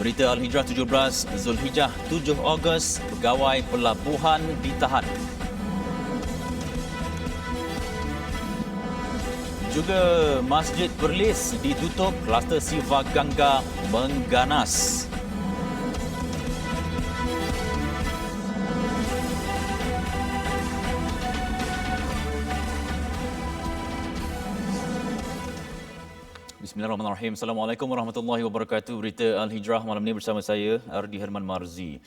Berita Al-Hijrah 17 Zulhijjah 7 Ogos, pegawai pelabuhan ditahan. Juga Masjid Perlis ditutup, kluster Siva Gangga mengganas. Bismillahirrahmanirrahim. Assalamualaikum warahmatullahi wabarakatuh. Berita Al-Hijrah malam ini bersama saya, Ardi Herman Marzi.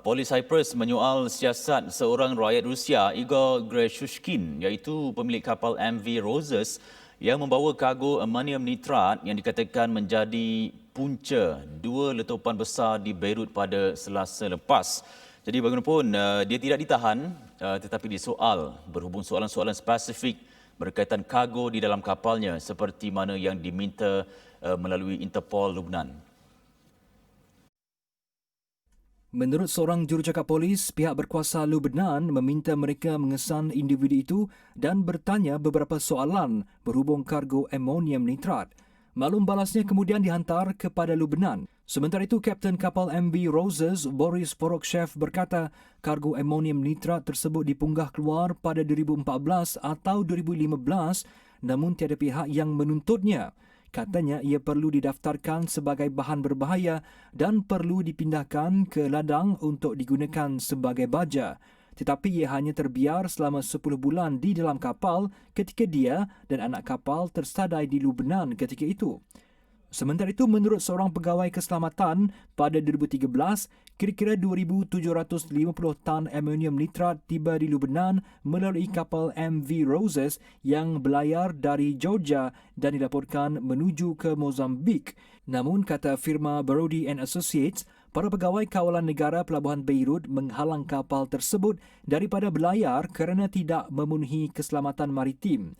Polis Cyprus menyoal siasat seorang rakyat Rusia, Igor Greshushkin, iaitu pemilik kapal MV Roses yang membawa kargo amonium nitrat yang dikatakan menjadi punca dua letupan besar di Beirut pada Selasa lepas. Jadi bagaimanapun dia tidak ditahan tetapi disoal berhubung soalan-soalan spesifik berkaitan kargo di dalam kapalnya seperti mana yang diminta melalui Interpol Lubnan. Menurut seorang jurucakap polis, pihak berkuasa Lubnan meminta mereka mengesan individu itu dan bertanya beberapa soalan berhubung kargo amonium nitrat. Maklum balasnya kemudian dihantar kepada Lubnan. Sementara itu, Kapten kapal MV Roses, Boris Vorokshev berkata kargo amonium nitrat tersebut dipunggah keluar pada 2014 atau 2015 namun tiada pihak yang menuntutnya. Katanya ia perlu didaftarkan sebagai bahan berbahaya dan perlu dipindahkan ke ladang untuk digunakan sebagai baja. Tetapi ia hanya terbiar selama 10 bulan di dalam kapal ketika dia dan anak kapal tersadai di Lubnan ketika itu. Sementara itu, menurut seorang pegawai keselamatan, pada 2013, kira-kira 2,750 tan amonium nitrat tiba di Lubnan melalui kapal MV Roses yang berlayar dari Georgia dan dilaporkan menuju ke Mozambik. Namun, kata firma Brody and Associates, para pegawai kawalan negara Pelabuhan Beirut menghalang kapal tersebut daripada berlayar kerana tidak memenuhi keselamatan maritim.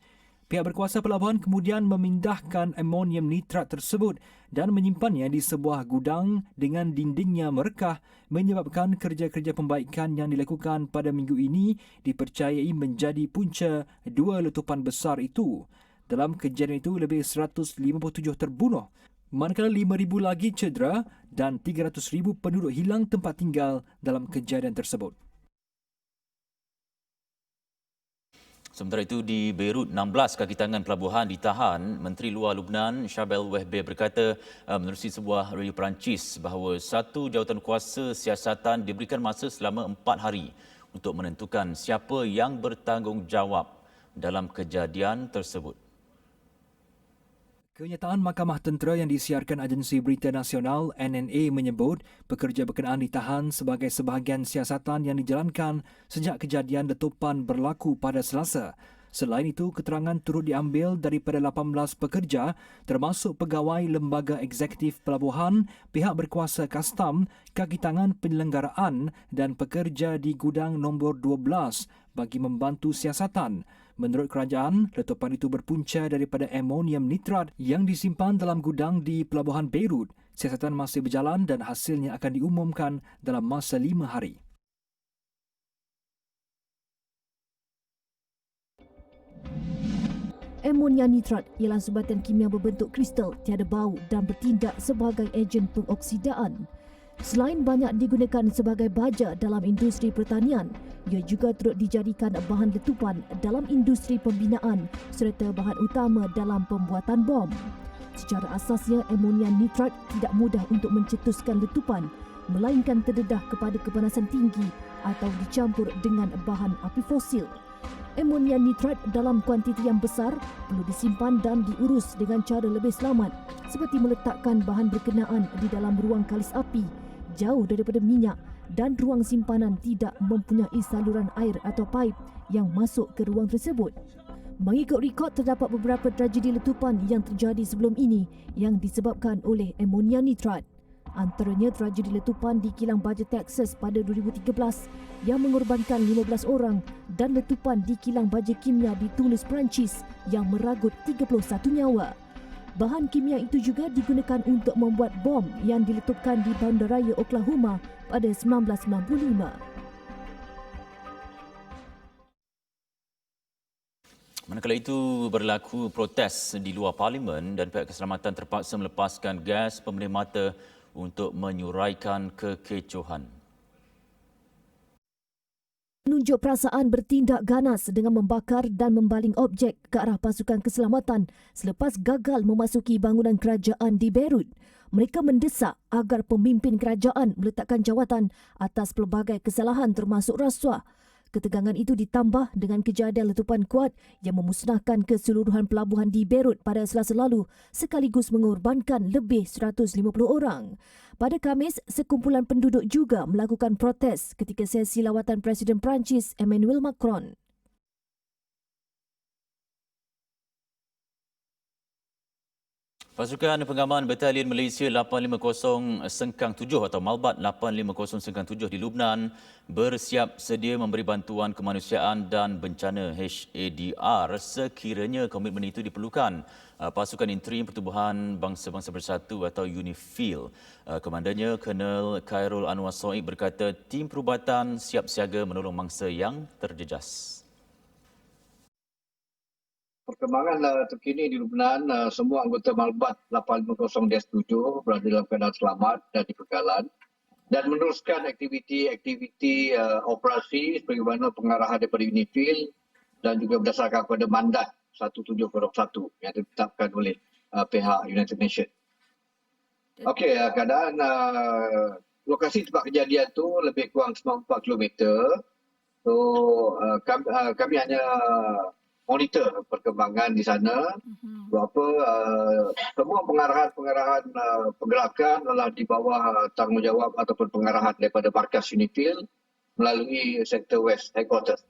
Pihak berkuasa pelabuhan kemudian memindahkan amonium nitrat tersebut dan menyimpannya di sebuah gudang dengan dindingnya merekah menyebabkan kerja-kerja pembaikan yang dilakukan pada minggu ini dipercayai menjadi punca dua letupan besar itu. Dalam kejadian itu, lebih 157 terbunuh, manakala 5,000 lagi cedera dan 300,000 penduduk hilang tempat tinggal dalam kejadian tersebut. Sementara itu, di Beirut, 16 kaki tangan pelabuhan ditahan. Menteri Luar Lubnan, Chabel Wehbe berkata menerusi sebuah radio Perancis bahawa satu jawatan kuasa siasatan diberikan masa selama 4 hari untuk menentukan siapa yang bertanggungjawab dalam kejadian tersebut. Kenyataan Mahkamah Tentera yang disiarkan Agensi Berita Nasional NNA menyebut pekerja berkenaan ditahan sebagai sebahagian siasatan yang dijalankan sejak kejadian letupan berlaku pada Selasa. Selain itu, keterangan turut diambil daripada 18 pekerja termasuk pegawai Lembaga Eksekutif Pelabuhan, pihak berkuasa kastam, kaki tangan penyelenggaraan dan pekerja di gudang nombor 12 bagi membantu siasatan. Menurut kerajaan, letupan itu berpunca daripada amonium nitrat yang disimpan dalam gudang di Pelabuhan Beirut. Siasatan masih berjalan dan hasilnya akan diumumkan dalam masa 5 hari. Amonia nitrat ialah subatan kimia berbentuk kristal, tiada bau dan bertindak sebagai ejen pengoksidaan. Selain banyak digunakan sebagai baja dalam industri pertanian, ia juga turut dijadikan bahan letupan dalam industri pembinaan serta bahan utama dalam pembuatan bom. Secara asasnya, amonia nitrat tidak mudah untuk mencetuskan letupan, melainkan terdedah kepada kepanasan tinggi atau dicampur dengan bahan api fosil. Amonia nitrat dalam kuantiti yang besar perlu disimpan dan diurus dengan cara lebih selamat, seperti meletakkan bahan berkenaan di dalam ruang kalis api jauh daripada minyak dan ruang simpanan tidak mempunyai saluran air atau paip yang masuk ke ruang tersebut. Mengikut rekod, terdapat beberapa tragedi letupan yang terjadi sebelum ini yang disebabkan oleh amonia nitrat. Antaranya tragedi letupan di kilang baja Texas pada 2013 yang mengorbankan 15 orang dan letupan di kilang baja kimia di Toulouse, Perancis yang meragut 31 nyawa. Bahan kimia itu juga digunakan untuk membuat bom yang diletupkan di Bandaraya Oklahoma pada 1995. Manakala itu, berlaku protes di luar parlimen dan pihak keselamatan terpaksa melepaskan gas pemedih mata untuk menyuraikan kekecohan. Menunjuk perasaan bertindak ganas dengan membakar dan membaling objek ke arah pasukan keselamatan selepas gagal memasuki bangunan kerajaan di Beirut. Mereka mendesak agar pemimpin kerajaan meletakkan jawatan atas pelbagai kesalahan termasuk rasuah. Ketegangan itu ditambah dengan kejadian letupan kuat yang memusnahkan keseluruhan pelabuhan di Beirut pada Selasa lalu sekaligus mengorbankan lebih 150 orang. Pada Khamis, sekumpulan penduduk juga melakukan protes ketika sesi lawatan Presiden Perancis Emmanuel Macron. Pasukan Pengaman Batalion Malaysia 850 Sengkang 7 atau Malbat 850 Sengkang 7 di Lubnan bersiap sedia memberi bantuan kemanusiaan dan bencana HADR sekiranya komitmen itu diperlukan. Pasukan Interim Pertubuhan Bangsa-Bangsa Bersatu atau UNIFIL. Komandannya Kolonel Khairul Anwar Soik berkata tim perubatan siap siaga menolong mangsa yang terjejas. Perkembangan terkini di Lubnan, semua anggota Malbat 850-7 berada dalam keadaan selamat dan di penggalan dan meneruskan aktiviti operasi sebagaimana pengarahan daripada UNIFIL dan juga berdasarkan kepada mandat 1701 yang ditetapkan oleh pihak United Nations. Okey, keadaan lokasi tempat kejadian tu lebih kurang 94 km. So kami hanya monitor perkembangan di sana. Berapa semua pengarahan pergerakan adalah di bawah tanggungjawab ataupun pengarahan daripada markas UNIFIL melalui sektor West Headquarters.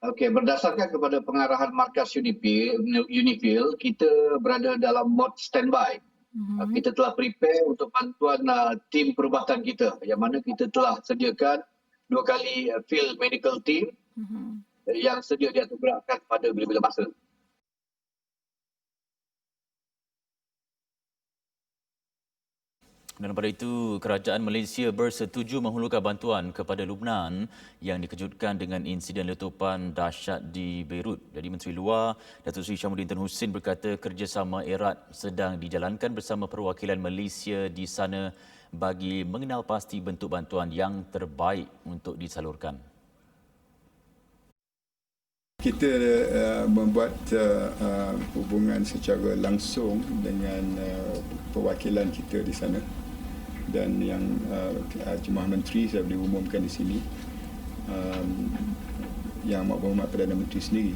Okey, berdasarkan kepada pengarahan markas UNIFIL, kita berada dalam mod standby. Kita telah prepare untuk bantuan tim perubatan kita yang mana kita telah sediakan 2 kali field medical team yang sedia diaturkan pada bila-bila masa. Dan pada itu, kerajaan Malaysia bersetuju menghulurkan bantuan kepada Lubnan yang dikejutkan dengan insiden letupan dahsyat di Beirut. Jadi Menteri Luar Datuk Seri Syamsuddin Tan Hussein berkata kerjasama erat sedang dijalankan bersama perwakilan Malaysia di sana bagi mengenal pasti bentuk bantuan yang terbaik untuk disalurkan. Kita membuat hubungan secara langsung dengan perwakilan kita di sana dan yang Jemaah Menteri saya boleh umumkan di sini, Yang Amat Berhormat Perdana Menteri sendiri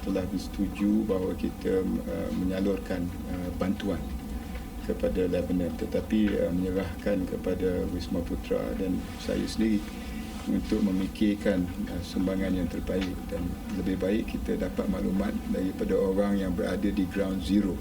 telah bersetuju bahawa kita menyalurkan bantuan kepada Lebanon, tetapi menyerahkan kepada Wisma Putra dan saya sendiri untuk memikirkan sumbangan yang terbaik dan lebih baik kita dapat maklumat daripada orang yang berada di ground zero.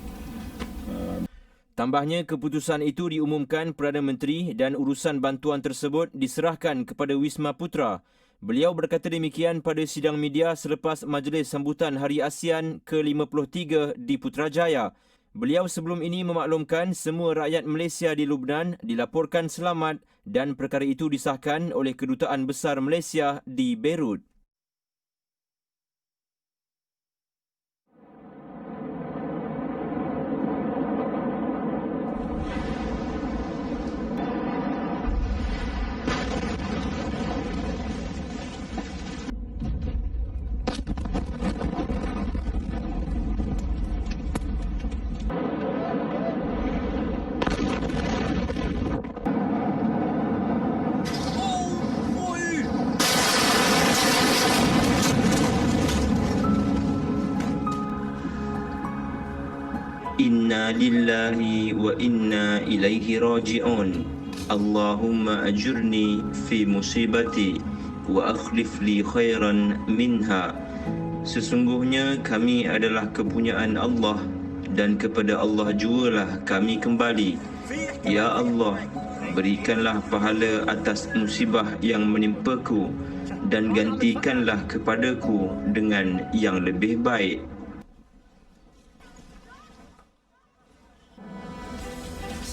Tambahnya, keputusan itu diumumkan Perdana Menteri dan urusan bantuan tersebut diserahkan kepada Wisma Putra. Beliau berkata demikian pada sidang media selepas majlis sambutan Hari ASEAN ke-53 di Putrajaya. Beliau sebelum ini memaklumkan semua rakyat Malaysia di Lubnan dilaporkan selamat dan perkara itu disahkan oleh Kedutaan Besar Malaysia di Beirut. Inna lillahi wa inna ilaihi raji'un. Allahumma ajurni fi musibati wa akhlif li khairan minha. Sesungguhnya kami adalah kepunyaan Allah dan kepada Allah jugalah kami kembali. Ya Allah, berikanlah pahala atas musibah yang menimpaku dan gantikanlah kepadaku dengan yang lebih baik.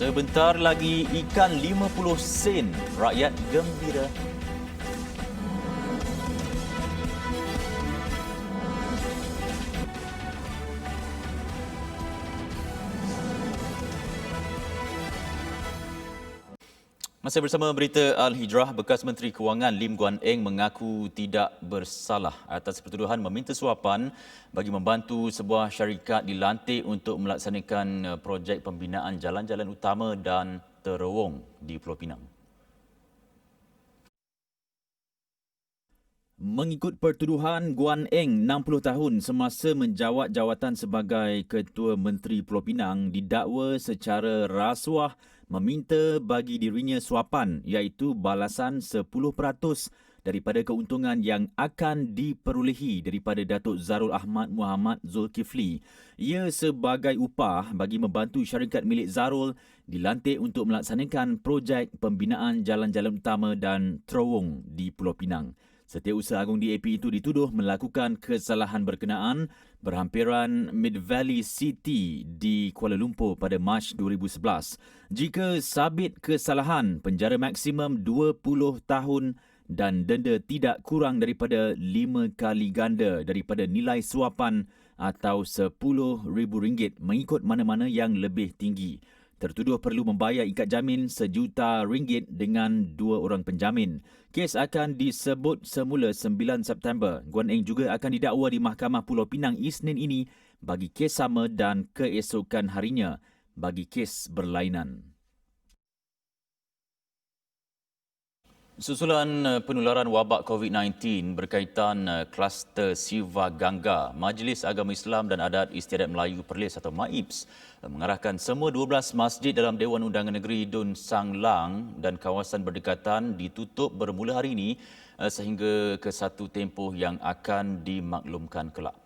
Sebentar lagi ikan 50 sen, rakyat gembira. Masih bersama berita Al-Hijrah, bekas Menteri Kewangan Lim Guan Eng mengaku tidak bersalah atas pertuduhan meminta suapan bagi membantu sebuah syarikat dilantik untuk melaksanakan projek pembinaan jalan-jalan utama dan terowong di Pulau Pinang. Mengikut pertuduhan, Guan Eng, 60 tahun, semasa menjawat jawatan sebagai Ketua Menteri Pulau Pinang didakwa secara rasuah meminta bagi dirinya suapan iaitu balasan 10% daripada keuntungan yang akan diperolehi daripada Datuk Zarul Ahmad Muhammad Zulkifli. Ia sebagai upah bagi membantu syarikat milik Zarul dilantik untuk melaksanakan projek pembinaan jalan-jalan utama dan terowong di Pulau Pinang. Setiausaha Agung DAP itu dituduh melakukan kesalahan berkenaan berhampiran Mid Valley City di Kuala Lumpur pada Mac 2011. Jika sabit kesalahan, penjara maksimum 20 tahun dan denda tidak kurang daripada 5 kali ganda daripada nilai suapan atau RM10,000 mengikut mana-mana yang lebih tinggi. Tertuduh perlu membayar ikat jamin RM1,000,000 dengan 2 orang penjamin. Kes akan disebut semula 9 September. Guan Eng juga akan didakwa di Mahkamah Pulau Pinang Isnin ini bagi kes sama dan keesokan harinya bagi kes berlainan. Susulan penularan wabak COVID-19 berkaitan kluster Siva Gangga, Majlis Agama Islam dan Adat Istiadat Melayu Perlis atau MAIPS mengarahkan semua 12 masjid dalam Dewan Undangan Negeri Dun Sanglang dan kawasan berdekatan ditutup bermula hari ini sehingga ke satu tempoh yang akan dimaklumkan kelak.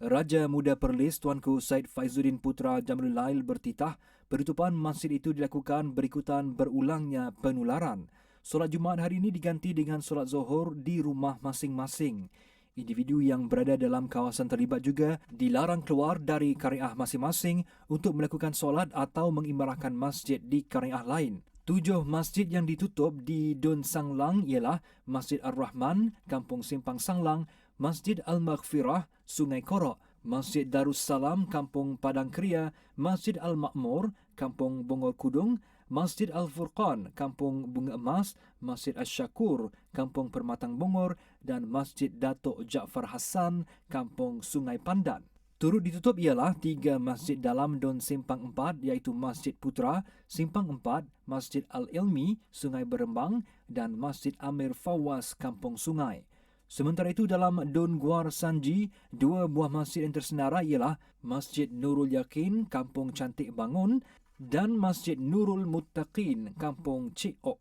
Raja Muda Perlis Tuanku Said Faizuddin Putra Jamrul Lail bertitah penutupan masjid itu dilakukan berikutan berulangnya penularan. Solat Jumaat hari ini diganti dengan solat Zuhur di rumah masing-masing. Individu yang berada dalam kawasan terlibat juga dilarang keluar dari kariah masing-masing untuk melakukan solat atau mengimarahkan masjid di kariah lain. 7 masjid yang ditutup di Dun Sanglang ialah Masjid Ar-Rahman, Kampung Simpang Sanglang, Masjid Al-Maghfirah, Sungai Korok, Masjid Darussalam, Kampung Padang Keria, Masjid Al-Ma'mur, Kampung Bongor Kudung, Masjid Al-Furqan, Kampung Bunga Emas, Masjid Asy-Syakur, Kampung Permatang Bongor dan Masjid Datuk Jaafar Hassan, Kampung Sungai Pandan. Turut ditutup ialah 3 masjid dalam Dun Simpang 4 iaitu Masjid Putra, Simpang 4, Masjid Al-Ilmi, Sungai Berembang dan Masjid Amir Fawaz, Kampung Sungai. Sementara itu dalam Dun Guar Sanji, 2 buah masjid yang tersenara ialah Masjid Nurul Yakin, Kampung Cantik Bangun dan Masjid Nurul Muttaqin, Kampung Cik Ok.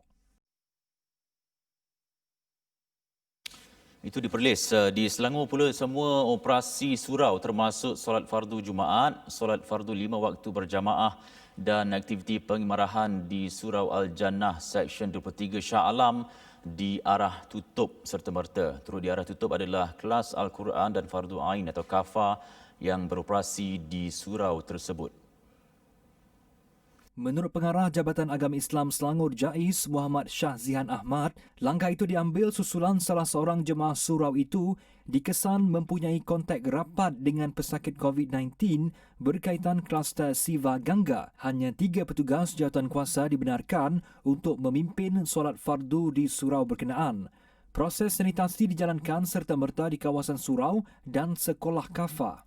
Itu di Perlis. Di Selangor pula semua operasi surau termasuk solat fardu Jumaat, solat fardu 5 waktu berjamaah dan aktiviti pengimarahan di Surau Al-Jannah Seksyen 23 Shah Alam diarah tutup serta-merta. Turut diarah tutup adalah kelas Al-Quran dan Fardu Ain atau Kafa yang beroperasi di surau tersebut. Menurut Pengarah Jabatan Agama Islam Selangor JAIS Muhammad Shah Zihan Ahmad, langkah itu diambil susulan salah seorang jemaah surau itu dikesan mempunyai kontak rapat dengan pesakit COVID-19 berkaitan kluster Siva Gangga. Hanya 3 petugas jawatankuasa dibenarkan untuk memimpin solat fardu di surau berkenaan. Proses sanitasi dijalankan serta-merta di kawasan surau dan sekolah kafa.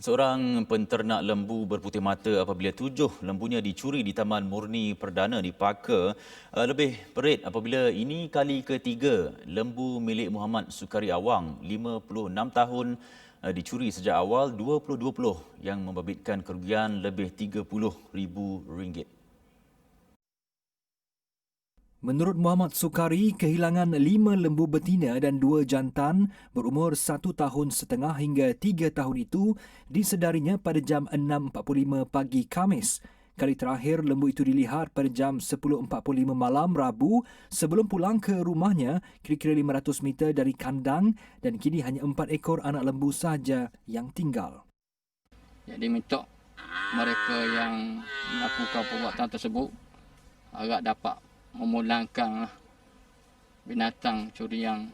Seorang penternak lembu berputih mata apabila 7 lembunya dicuri di Taman Murni Perdana di Paka lebih perit apabila ini kali ketiga lembu milik Muhammad Sukari Awang, 56 tahun, dicuri sejak awal 2020 yang membabitkan kerugian lebih RM30,000. Menurut Muhammad Sukari, kehilangan 5 lembu betina dan 2 jantan berumur 1 tahun setengah hingga 3 tahun itu disedarinya pada jam 6.45 pagi Khamis. Kali terakhir lembu itu dilihat pada jam 10.45 malam Rabu sebelum pulang ke rumahnya kira-kira 500 meter dari kandang dan kini hanya 4 ekor anak lembu sahaja yang tinggal. Jadi minta mereka yang melakukan perbuatan tersebut agak dapat memulangkan binatang curi yang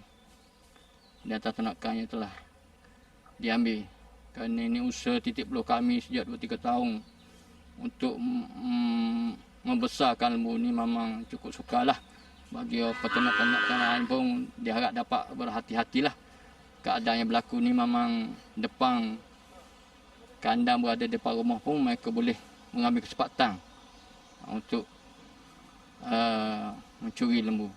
binatang ternakannya telah diambil Kerana ini usaha titik beluh kami sejak 2-3 tahun. Untuk membesarkan lembu ni memang cukup sukarlah. Bagi peternak-peternak lain pun diharap dapat berhati-hatilah. Keadaan yang berlaku ni memang depan kandang berada depan rumah pun mereka boleh mengambil kesempatan untuk mencuri lembu.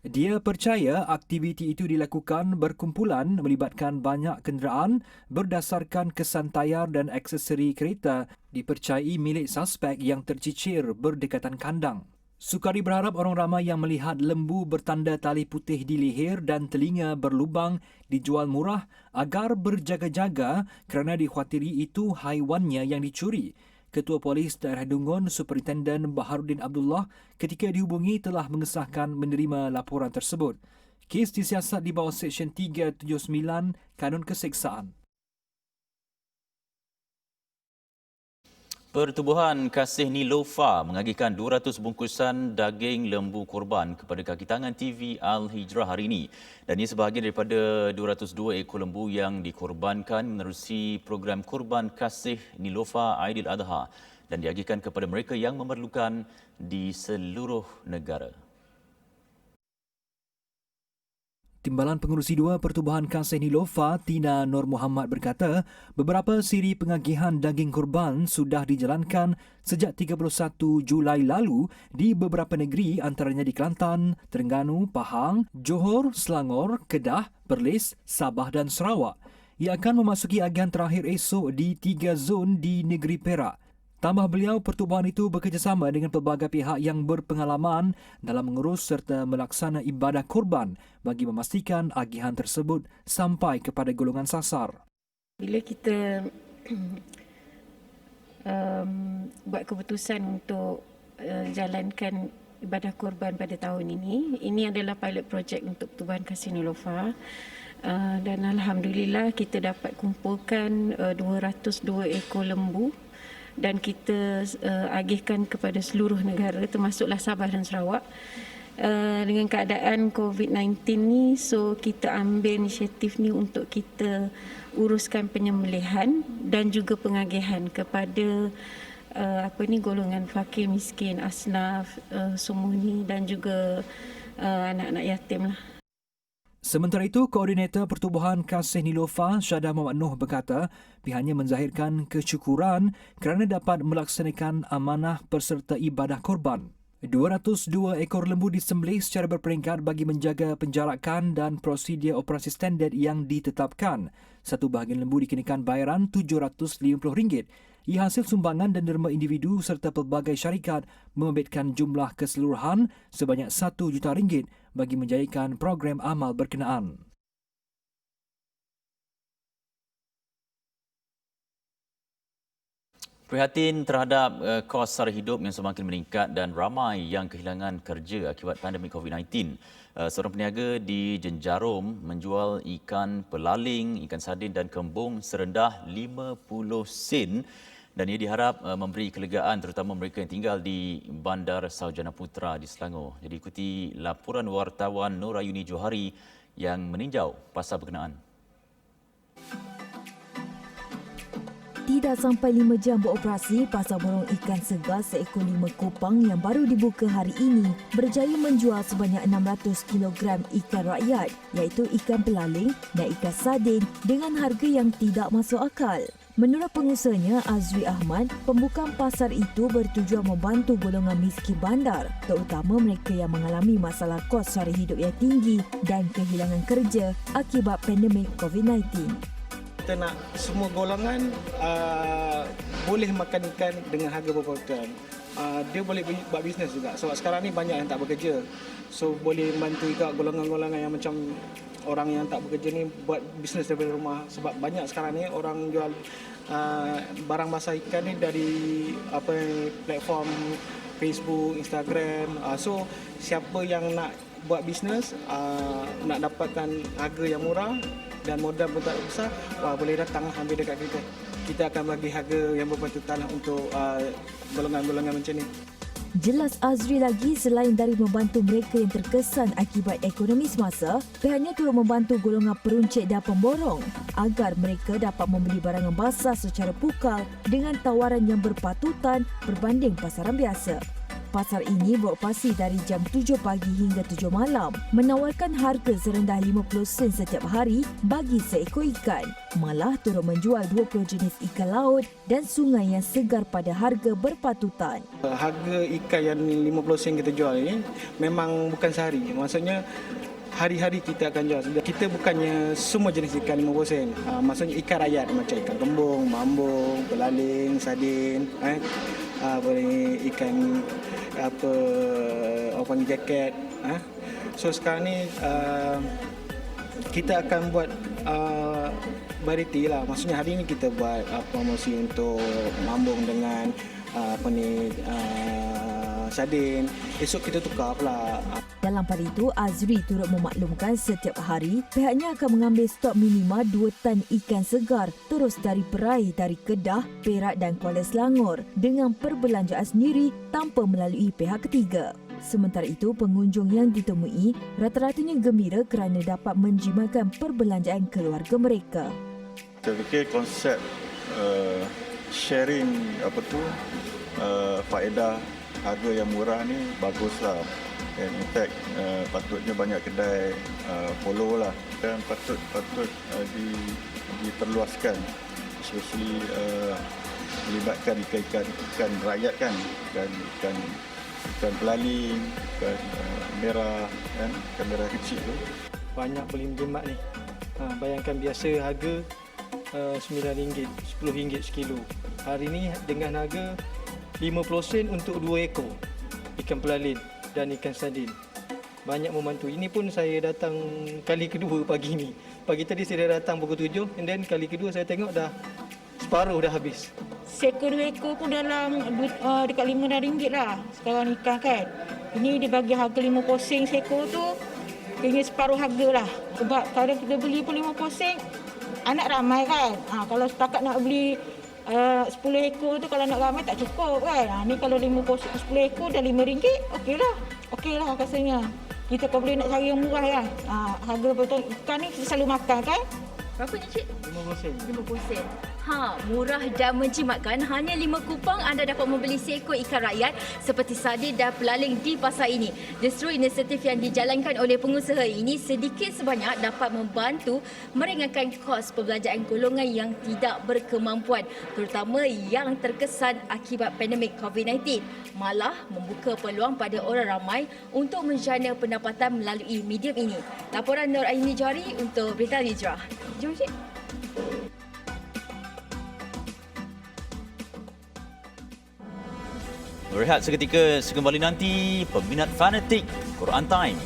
Dia percaya aktiviti itu dilakukan berkumpulan melibatkan banyak kenderaan berdasarkan kesan tayar dan aksesori kereta dipercayai milik suspek yang tercicir berdekatan kandang. Sukari berharap orang ramai yang melihat lembu bertanda tali putih di leher dan telinga berlubang dijual murah agar berjaga-jaga kerana dikhawatiri itu haiwannya yang dicuri. Ketua Polis Daerah Dungun, Superintenden Baharudin Abdullah ketika dihubungi telah mengesahkan menerima laporan tersebut. Kes disiasat di bawah Seksyen 379 Kanun Keseksaan. Pertubuhan Kasih Nilofa mengagihkan 200 bungkusan daging lembu korban kepada kaki tangan TV Al-Hijrah hari ini. Dan ia sebahagian daripada 202 ekor lembu yang dikorbankan menerusi program Korban Kasih Nilofa Aidiladha dan diagihkan kepada mereka yang memerlukan di seluruh negara. Timbalan Pengerusi 2 Pertubuhan Kasih Nilofa, Tina Nur Muhammad berkata, beberapa siri pengagihan daging korban sudah dijalankan sejak 31 Julai lalu di beberapa negeri antaranya di Kelantan, Terengganu, Pahang, Johor, Selangor, Kedah, Perlis, Sabah dan Sarawak. Ia akan memasuki agihan terakhir esok di 3 zon di negeri Perak. Tambah beliau, pertubuhan itu bekerjasama dengan pelbagai pihak yang berpengalaman dalam mengurus serta melaksana ibadah korban bagi memastikan agihan tersebut sampai kepada golongan sasar. Bila kita buat keputusan untuk jalankan ibadah korban pada tahun ini adalah pilot project untuk Pertubuhan Kasih Nilofa. Dan Alhamdulillah kita dapat kumpulkan 202 ekor lembu dan kita agihkan kepada seluruh negara termasuklah Sabah dan Sarawak. Dengan keadaan COVID-19 ni, so kita ambil inisiatif ni untuk kita uruskan penyembelihan dan juga pengagihan kepada golongan fakir miskin, asnaf, semua ni dan juga anak-anak yatim lah. Sementara itu, Koordinator Pertubuhan Kasih Nilofa, Syada Muhammad Noh berkata, pihaknya menzahirkan kesyukuran kerana dapat melaksanakan amanah peserta ibadah korban. 202 ekor lembu disembelih secara berperingkat bagi menjaga penjarakan dan prosedur operasi standard yang ditetapkan. Satu bahagian lembu dikenakan bayaran RM750. Ia hasil sumbangan dan derma individu serta pelbagai syarikat membebitkan jumlah keseluruhan sebanyak RM1 juta bagi menjayakan program amal berkenaan. Prihatin terhadap kos sara hidup yang semakin meningkat dan ramai yang kehilangan kerja akibat pandemik COVID-19. Seorang peniaga di Jenjarum menjual ikan pelaling, ikan sardin dan kembung serendah 50 sen dan ia diharap memberi kelegaan terutama mereka yang tinggal di Bandar Sarjana Putra di Selangor. Jadi ikuti laporan wartawan Nurayuni Johari yang meninjau pasar berkenaan. Tidak sampai 5 jam beroperasi, pasar borong ikan segar seekor 5 Kupang yang baru dibuka hari ini berjaya menjual sebanyak 600 kg ikan rakyat iaitu ikan pelaling dan ikan sardin dengan harga yang tidak masuk akal. Menurut pengusahanya Azri Ahmad, pembukaan pasar itu bertujuan membantu golongan miskin bandar, terutama mereka yang mengalami masalah kos sara hidup yang tinggi dan kehilangan kerja akibat pandemik COVID-19. Kita nak semua golongan boleh makan ikan dengan harga berpatutan. Dia boleh buat bisnes juga. Sebab sekarang ni banyak yang tak bekerja. So boleh bantu juga golongan-golongan yang macam orang yang tak bekerja ni buat bisnes daripada rumah. Sebab banyak sekarang ni orang jual barang basah ikan ni dari platform Facebook, Instagram. So siapa yang nak buat bisnes, nak dapatkan harga yang murah dan modal pun tak besar, boleh datang ambil dekat kita. Kita akan bagi harga yang berpatutan untuk golongan-golongan macam ni. Jelas Azri lagi, selain dari membantu mereka yang terkesan akibat ekonomi semasa, pihaknya turut membantu golongan peruncit dan pemborong agar mereka dapat membeli barangan basah secara pukal dengan tawaran yang berpatutan berbanding pasaran biasa. Pasar ini beroperasi dari jam 7 pagi hingga 7 malam, menawarkan harga serendah 50 sen setiap hari bagi seekor ikan. Malah turut menjual 20 jenis ikan laut dan sungai yang segar pada harga berpatutan. Harga ikan yang 50 sen kita jual ini memang bukan sehari. Maksudnya hari-hari kita akan jual. Kita bukannya semua jenis ikan 50 sen. Maksudnya ikan rakyat macam ikan kembung, mambung, belaling, sardin, boleh ikan orang jaket. So sekarang ni kita akan buat variety lah. Maksudnya hari ni kita buat promosi untuk mambung dengan sardin. Esok kita tukar pula. Dalam pada itu, Azri turut memaklumkan setiap hari pihaknya akan mengambil stok minima 2 tan ikan segar terus dari perai dari Kedah, Perak dan Kuala Selangor dengan perbelanjaan sendiri tanpa melalui pihak ketiga. Sementara itu, pengunjung yang ditemui rata-ratanya gembira kerana dapat menjimatkan perbelanjaan keluarga mereka. Saya fikir konsep sharing faedah harga yang murah ni baguslah. And in fact, patutnya banyak kedai follow lah, dan patut diperluaskan, especially melibatkan ikan rakyat kan, dan ikan belaling, ikan merah kan, ikan merah kecil tu. Banyak boleh menjimat ni. Bayangkan biasa harga RM9, RM10 sekilo. Hari ni dengan harga 50 sen untuk 2 ekor ikan pelalin dan ikan sardin. Banyak membantu. Ini pun saya datang kali kedua pagi ni. Pagi tadi saya dah datang pukul 7 and then kali kedua saya tengok dah separuh dah habis. Seekor 2 ekor pun dalam dekat RM5 lah sekarang ikan kan. Ini dia bagi harga 50 sen seekor tu, kena separuh harga lah. Sebab kalau kita beli pun 50 sen, anak ramai kan. Kalau setakat nak beli 10 ekor tu kalau nak ramai tak cukup kan. Ni kalau 10 ekor dah RM5, okey lah rasanya. Kita kalau boleh nak cari yang murah kan. Harga betul ikan ni kita selalu makan kan. Berapa ni cik? 50 sen. 50 sen. Murah dan menjimatkan. Hanya 5 kupang anda dapat membeli seekor ikan rakyat seperti sardin dan pelaling di pasar ini. Justru inisiatif yang dijalankan oleh pengusaha ini sedikit sebanyak dapat membantu meringankan kos perbelanjaan golongan yang tidak berkemampuan, terutama yang terkesan akibat pandemik COVID-19. Malah membuka peluang pada orang ramai untuk menjana pendapatan melalui medium ini. Laporan Nur Aini Jari untuk Berita Hijrah. Jom cik. Berehat seketika, sekembali nanti peminat fanatik Quran Time.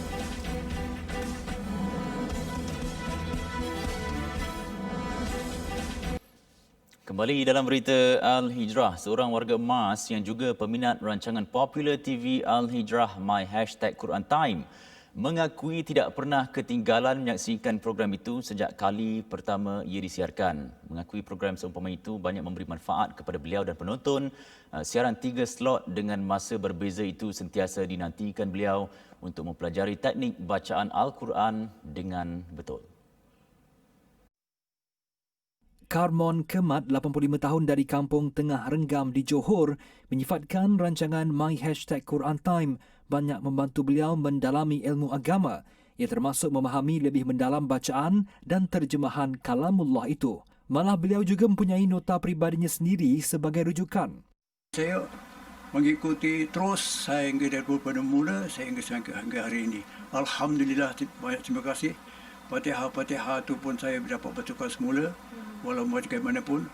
Kembali dalam berita Al-Hijrah, seorang warga emas yang juga peminat rancangan popular TV Al-Hijrah My #Quran Time mengakui tidak pernah ketinggalan menyaksikan program itu sejak kali pertama ia disiarkan. Mengakui program seumpama itu banyak memberi manfaat kepada beliau dan penonton. Siaran 3 slot dengan masa berbeza itu sentiasa dinantikan beliau untuk mempelajari teknik bacaan Al-Quran dengan betul. Karmon Kemat, 85 tahun dari kampung Tengah Renggam di Johor, menyifatkan rancangan My #Quran Time banyak membantu beliau mendalami ilmu agama, ia termasuk memahami lebih mendalam bacaan dan terjemahan kalamullah itu. Malah beliau juga mempunyai nota peribadinya sendiri sebagai rujukan. Saya mengikuti terus sehingga daripada mula sehingga hari ini. Alhamdulillah, banyak terima kasih. Fatihah-Fatihah itu pun saya dapat bacaan semula. Walau bagaimanapun,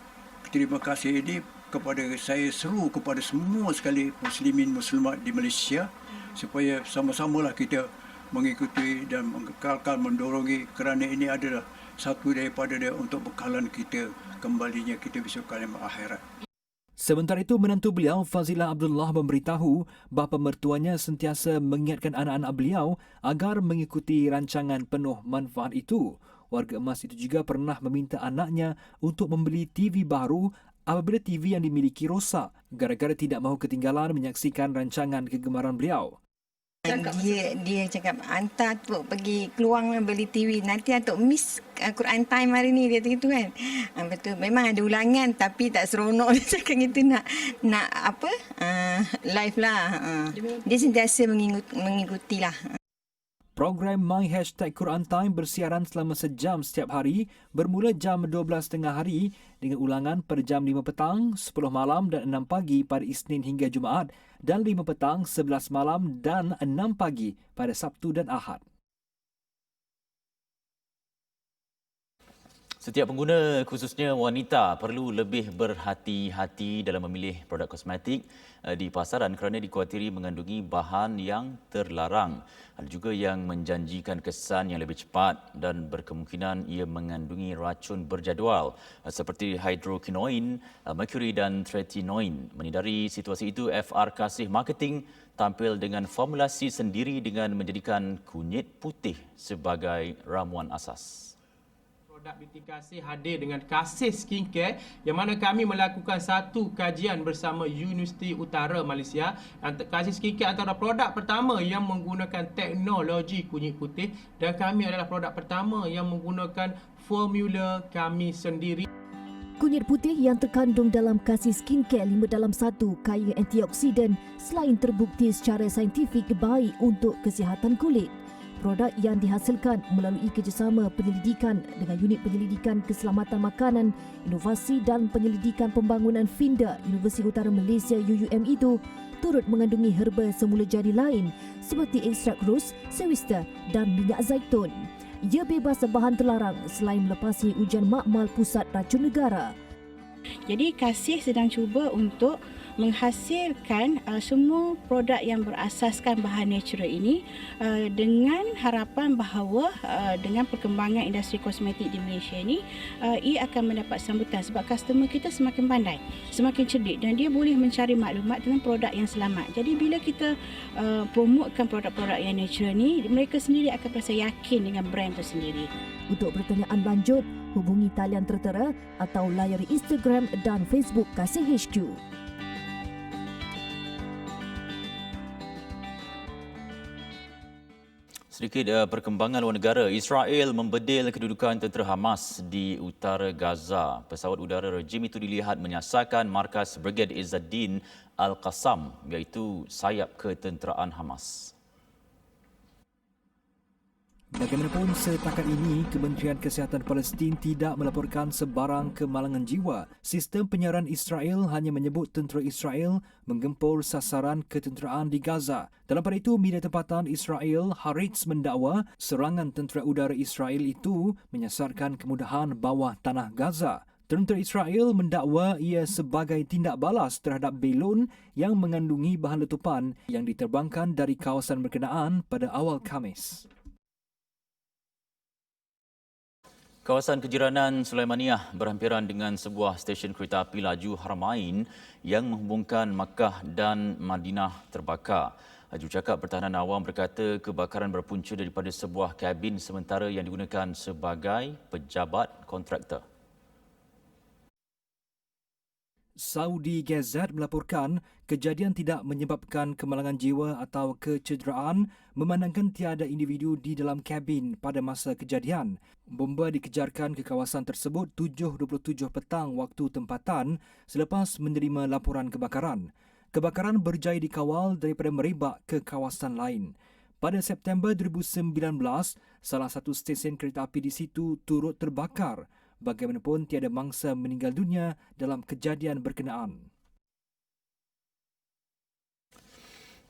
terima kasih ini kepada saya seru kepada semua sekali muslimin muslimat di Malaysia supaya sama-samalah kita mengikuti dan mengekalkan, mendorongi kerana ini adalah satu daripada dia untuk bekalan kita kembalinya kita besok kalimat akhirat. Sementara itu, menantu beliau Fazilah Abdullah memberitahu bahawa mertuanya sentiasa mengingatkan anak-anak beliau agar mengikuti rancangan penuh manfaat itu. Warga emas itu juga pernah meminta anaknya untuk membeli TV baru apabila TV yang dimiliki rosak gara-gara tidak mahu ketinggalan menyaksikan rancangan kegemaran beliau. Dia cakap, hantar Atuk pergi keluar beli TV. Nanti Atuk miss Quran Time hari ni, dia gitu kan. Betul, memang ada ulangan tapi tak seronok dia cakap gitu nak apa, live lah. Dia sentiasa mengikuti lah. Program My #Quran Time bersiaran selama sejam setiap hari bermula jam 12.30 hari dengan ulangan pada jam 5 petang, 10 malam dan 6 pagi pada Isnin hingga Jumaat dan 5 petang, 11 malam dan 6 pagi pada Sabtu dan Ahad. Setiap pengguna, khususnya wanita, perlu lebih berhati-hati dalam memilih produk kosmetik di pasaran kerana dikhawatiri mengandungi bahan yang terlarang. Ada juga yang menjanjikan kesan yang lebih cepat dan berkemungkinan ia mengandungi racun berjadual seperti hydroquinoin, merkuri dan tretinoin. Menghindari situasi itu, FR Kasih Marketing tampil dengan formulasi sendiri dengan menjadikan kunyit putih sebagai ramuan asas. Produk BT Kasih hadir dengan Kasih Skincare yang mana kami melakukan satu kajian bersama Universiti Utara Malaysia. Kasih Skincare antara produk pertama yang menggunakan teknologi kunyit putih dan kami adalah produk pertama yang menggunakan formula kami sendiri. Kunyit putih yang terkandung dalam Kasih Skincare 5 dalam 1 kaya antioksidan selain terbukti secara saintifik baik untuk kesihatan kulit. Produk yang dihasilkan melalui kerjasama penyelidikan dengan Unit Penyelidikan Keselamatan Makanan, Inovasi dan Penyelidikan Pembangunan FINDA Universiti Utara Malaysia UUM itu turut mengandungi herba semula jadi lain seperti ekstrak ros, sewista dan minyak zaitun. Ia bebas bahan terlarang selain melepasi ujian makmal Pusat Racun Negara. Jadi Kasih sedang cuba untuk menghasilkan semua produk yang berasaskan bahan natural ini dengan harapan bahawa dengan perkembangan industri kosmetik di Malaysia ini ia akan mendapat sambutan sebab customer kita semakin pandai, semakin cerdik dan dia boleh mencari maklumat tentang produk yang selamat. Jadi bila kita promotekan produk-produk yang natural ni, mereka sendiri akan rasa yakin dengan brand itu sendiri. Untuk pertanyaan lanjut, hubungi talian tertera atau layari Instagram dan Facebook Kasih HQ. Sedikit perkembangan luar negara. Israel membedil kedudukan tentera Hamas di utara Gaza. Pesawat udara rejim itu dilihat menyasarkan markas Brigade Izzuddin Al-Qassam iaitu sayap ketenteraan Hamas. Bagaimanapun, setakat ini, Kementerian Kesihatan Palestin tidak melaporkan sebarang kemalangan jiwa. Sistem penyiaran Israel hanya menyebut tentera Israel menggempur sasaran ketenteraan di Gaza. Dalam pada itu, media tempatan Israel Haaretz mendakwa serangan tentera udara Israel itu menyasarkan kemudahan bawah tanah Gaza. Tentera Israel mendakwa ia sebagai tindak balas terhadap belon yang mengandungi bahan letupan yang diterbangkan dari kawasan berkenaan pada awal Khamis. Kawasan kejiranan Sulaimaniyah berhampiran dengan sebuah stesen kereta api laju Haramain yang menghubungkan Makkah dan Madinah terbakar. Jurucakap Pertahanan Awam berkata kebakaran berpunca daripada sebuah kabin sementara yang digunakan sebagai pejabat kontraktor. Saudi Gazette melaporkan kejadian tidak menyebabkan kemalangan jiwa atau kecederaan memandangkan tiada individu di dalam kabin pada masa kejadian. Bomba dikejarkan ke kawasan tersebut 7.27 petang waktu tempatan selepas menerima laporan kebakaran. Kebakaran berjaya dikawal daripada merebak ke kawasan lain. Pada September 2019, salah satu stesen kereta api di situ turut terbakar. Bagaimanapun, tiada mangsa meninggal dunia dalam kejadian berkenaan.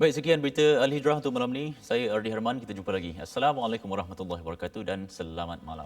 Baik, sekian berita Al-Hijrah untuk malam ini. Saya Ardi Herman. Kita jumpa lagi. Assalamualaikum warahmatullahi wabarakatuh dan selamat malam.